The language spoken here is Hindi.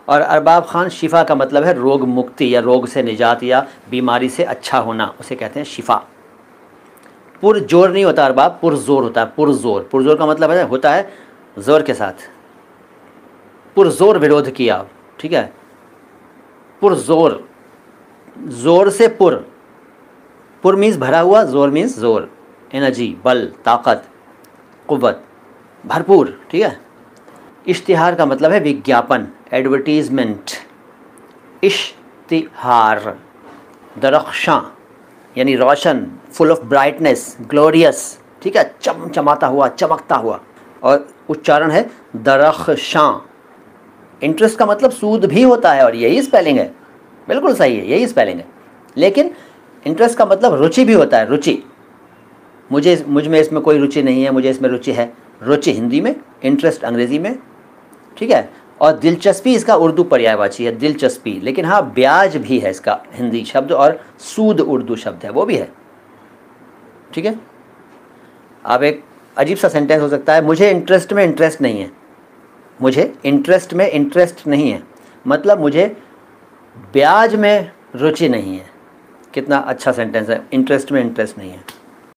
और अरबाब खान शिफा का मतलब है रोग मुक्ति या रोग से निजात या बीमारी से अच्छा होना, उसे कहते हैं शिफा। पुरजोर नहीं होता अरबाब, पुरजोर होता है। पुरजोर, पुरजोर का मतलब है होता है जोर के साथ। पुरजोर विरोध किया, ठीक है। पुरजोर, जोर से पुर, पुर मीन्स भरा हुआ, जोर मीन्स जोर, एनर्जी, बल, ताकत, कुव्वत, भरपूर, ठीक है। इश्तिहार का मतलब है विज्ञापन, एडवर्टीजमेंट। इश्तिहार, दरख्शां यानी रोशन, फुल ऑफ ब्राइटनेस, ग्लोरियस, ठीक है, चमचमाता हुआ, चमकता हुआ। और उच्चारण है दरख्शां। इंटरेस्ट का मतलब सूद भी होता है और यही स्पेलिंग है, बिल्कुल सही है, यही स्पेलिंग है। लेकिन इंटरेस्ट का मतलब रुचि भी होता है, रुचि। मुझ में इसमें कोई रुचि नहीं है, मुझे इसमें रुचि है। रुचि हिंदी में, इंटरेस्ट अंग्रेज़ी में, ठीक है। और दिलचस्पी इसका उर्दू पर्यायवाची है, दिलचस्पी। लेकिन हाँ, ब्याज भी है इसका हिंदी शब्द, और सूद उर्दू शब्द है, वो भी है, ठीक है। अब एक अजीब सा सेंटेंस हो सकता है, मुझे इंटरेस्ट में इंटरेस्ट नहीं है। मुझे इंटरेस्ट में इंटरेस्ट नहीं है मतलब मुझे ब्याज में रुचि नहीं है। कितना अच्छा सेंटेंस है, इंटरेस्ट में इंटरेस्ट नहीं है।